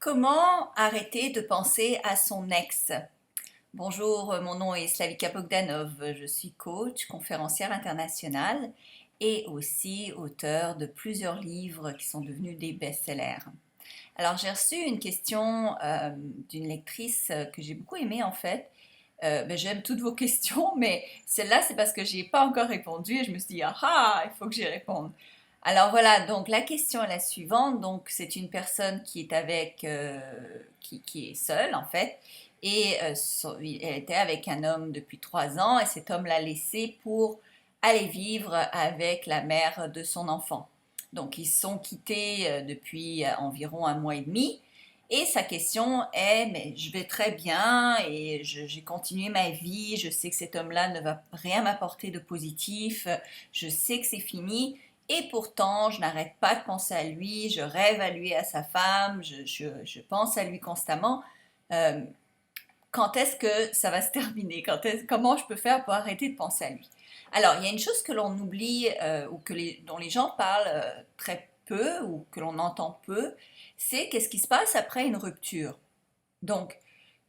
Comment arrêter de penser à son ex? Bonjour, mon nom est Slavika Bogdanov, je suis coach, conférencière internationale et aussi auteure de plusieurs livres qui sont devenus des best-sellers. Alors j'ai reçu une question d'une lectrice que j'ai beaucoup aimée en fait. J'aime toutes vos questions, mais celle-là c'est parce que j'ai pas encore répondu et je me suis dit ah il faut que j'y réponde. Alors voilà, donc la question est la suivante. Donc c'est une personne qui est qui est seule en fait, et elle était avec un homme depuis 3 ans et cet homme l'a laissée pour aller vivre avec la mère de son enfant. Donc ils se sont quittés depuis environ un mois et demi. Et sa question est, mais je vais très bien et j'ai continué ma vie, je sais que cet homme-là ne va rien m'apporter de positif, je sais que c'est fini, et pourtant je n'arrête pas de penser à lui, je rêve à lui et à sa femme, je pense à lui constamment. Euh, Quand est-ce que ça va se terminer? Comment je peux faire pour arrêter de penser à lui? Alors, il y a une chose que l'on oublie ou dont les gens parlent très peu ou que l'on entend peu, c'est qu'est-ce qui se passe après une rupture. Donc,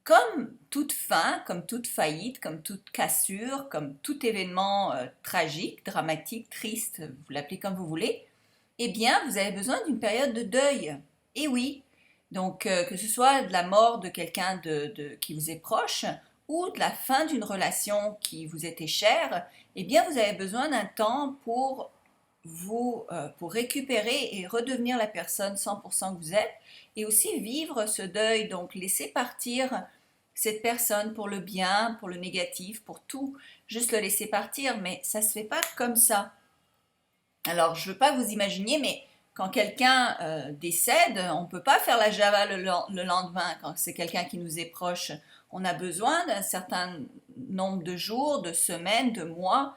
comme toute fin, comme toute faillite, comme toute cassure, comme tout événement tragique, dramatique, triste, vous l'appelez comme vous voulez, eh bien, vous avez besoin d'une période de deuil. Et oui, donc que ce soit de la mort de quelqu'un qui vous est proche ou de la fin d'une relation qui vous était chère, eh bien, vous avez besoin d'un temps pour pour récupérer et redevenir la personne 100% que vous êtes et aussi vivre ce deuil, donc laisser partir cette personne pour le bien, pour le négatif, pour tout, juste le laisser partir, mais ça se fait pas comme ça. Alors, je ne veux pas vous imaginer, mais quand quelqu'un décède, on ne peut pas faire la Java le lendemain. Quand c'est quelqu'un qui nous est proche, on a besoin d'un certain nombre de jours, de semaines, de mois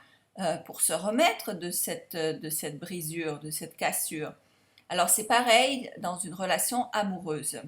pour se remettre de cette brisure, de cette cassure. Alors, c'est pareil dans une relation amoureuse.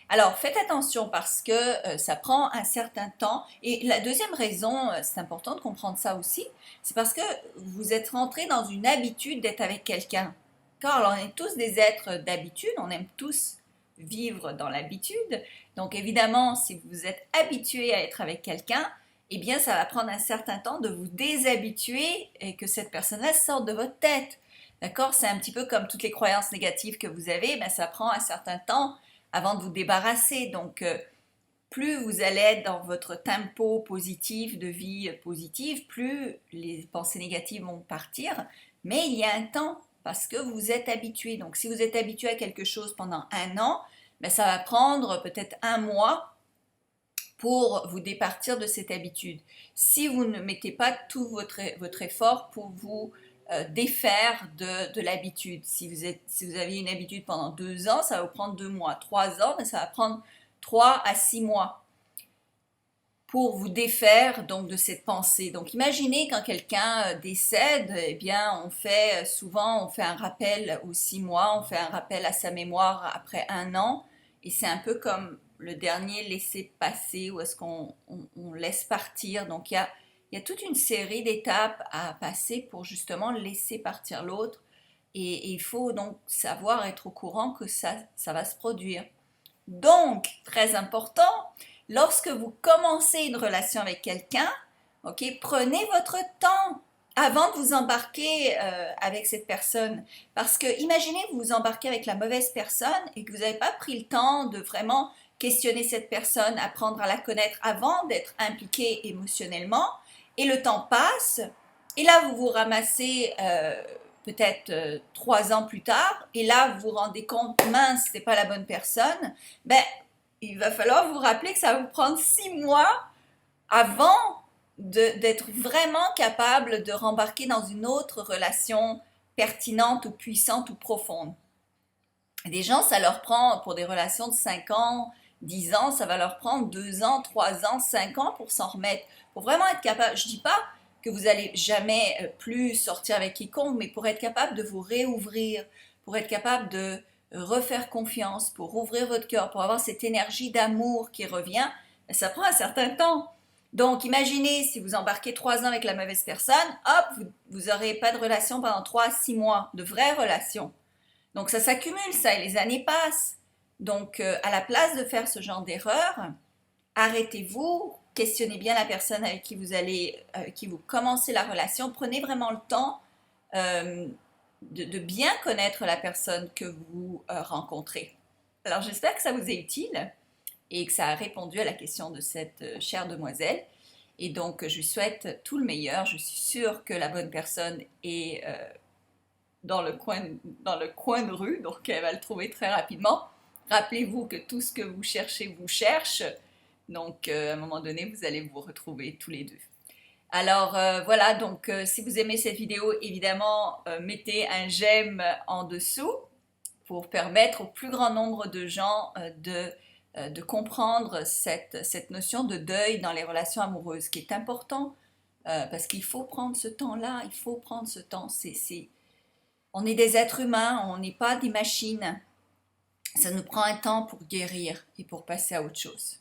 Alors, faites attention parce que ça prend un certain temps. Et la deuxième raison, c'est important de comprendre ça aussi, c'est parce que vous êtes rentré dans une habitude d'être avec quelqu'un. Car on est tous des êtres d'habitude, on aime tous vivre dans l'habitude. Donc évidemment, si vous êtes habitué à être avec quelqu'un, eh bien ça va prendre un certain temps de vous déshabituer et que cette personne-là sorte de votre tête. D'accord? C'est un petit peu comme toutes les croyances négatives que vous avez, ben ça prend un certain temps avant de vous débarrasser. Donc, plus vous allez être dans votre tempo positif, de vie positive, plus les pensées négatives vont partir. Mais il y a un temps parce que vous êtes habitué. Donc, si vous êtes habitué à quelque chose pendant un an, ben, ça va prendre peut-être un mois pour vous départir de cette habitude. Si vous ne mettez pas tout votre effort pour vous défaire de l'habitude. Si vous avez une habitude pendant 2 ans, ça va vous prendre 2 mois. 3 ans, mais ça va prendre 3 à 6 mois pour vous défaire donc de cette pensée. Donc imaginez quand quelqu'un décède, eh bien on fait un rappel aux 6 mois, on fait un rappel à sa mémoire après un an, et c'est un peu comme le dernier laisser-passer où est-ce qu'on laisse partir. Donc il y a toute une série d'étapes à passer pour justement laisser partir l'autre, et il faut donc savoir être au courant que ça va se produire. Donc, très important, lorsque vous commencez une relation avec quelqu'un, ok, prenez votre temps avant de vous embarquer avec cette personne. Parce que imaginez que vous vous embarquez avec la mauvaise personne et que vous n'avez pas pris le temps de vraiment questionner cette personne, apprendre à la connaître avant d'être impliqué émotionnellement. Et le temps passe, et là vous vous ramassez peut-être 3 ans plus tard, et là vous vous rendez compte, mince, c'est pas la bonne personne, ben il va falloir vous rappeler que ça va vous prendre 6 mois avant d'être vraiment capable de rembarquer dans une autre relation pertinente ou puissante ou profonde. Des gens, ça leur prend, pour des relations de 5 ans, 10 ans, ça va leur prendre 2 ans, 3 ans, 5 ans pour s'en remettre. Pour vraiment être capable, je ne dis pas que vous allez jamais plus sortir avec quiconque, mais pour être capable de vous réouvrir, pour être capable de refaire confiance, pour ouvrir votre cœur, pour avoir cette énergie d'amour qui revient, ça prend un certain temps. Donc, imaginez si vous embarquez 3 ans avec la mauvaise personne, hop, vous n'aurez pas de relation pendant 3 à 6 mois, de vraies relations. Donc ça s'accumule ça, et les années passent. Donc, à la place de faire ce genre d'erreur, arrêtez-vous, questionnez bien la personne avec qui qui vous commencez la relation. Prenez vraiment le temps euh, de bien connaître la personne que vous rencontrez. Alors, j'espère que ça vous est utile et que ça a répondu à la question de cette chère demoiselle. Et donc, je lui souhaite tout le meilleur. Je suis sûre que la bonne personne est dans le coin de rue, donc elle va le trouver très rapidement. Rappelez-vous que tout ce que vous cherchez vous cherche, donc à un moment donné, vous allez vous retrouver tous les deux. Alors voilà, donc si vous aimez cette vidéo, évidemment, mettez un j'aime en dessous pour permettre au plus grand nombre de gens de comprendre cette notion de deuil dans les relations amoureuses, qui est important parce qu'il faut prendre ce temps-là, il faut prendre ce temps. On est des êtres humains, on n'est pas des machines. Ça nous prend un temps pour guérir et pour passer à autre chose.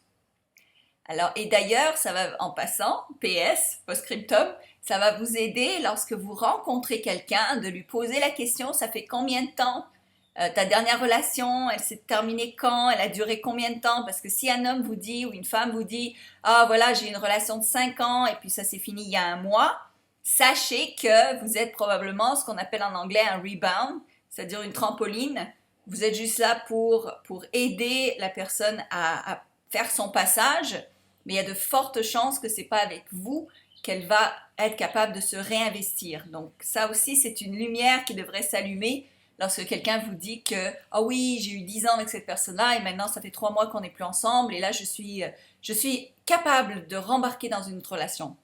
Alors, et d'ailleurs, ça va en passant, PS, post-scriptum, ça va vous aider lorsque vous rencontrez quelqu'un de lui poser la question, ça fait combien de temps ta dernière relation, elle s'est terminée quand, elle a duré combien de temps? Parce que si un homme vous dit ou une femme vous dit, ah voilà, j'ai une relation de 5 ans et puis ça s'est fini il y a un mois, sachez que vous êtes probablement ce qu'on appelle en anglais un rebound, c'est-à-dire une trampoline. Vous êtes juste là pour aider la personne à faire son passage, mais il y a de fortes chances que c'est pas avec vous qu'elle va être capable de se réinvestir. Donc ça aussi, c'est une lumière qui devrait s'allumer lorsque quelqu'un vous dit que « Ah oui, j'ai eu 10 ans avec cette personne-là et maintenant ça fait 3 mois qu'on n'est plus ensemble et là je suis capable de rembarquer dans une autre relation. »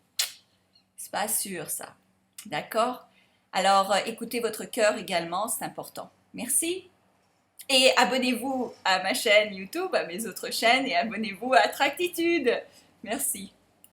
C'est pas sûr ça. D'accord? Alors écoutez votre cœur également, c'est important. Merci. Et abonnez-vous à ma chaîne YouTube, à mes autres chaînes et abonnez-vous à Tractitude. Merci.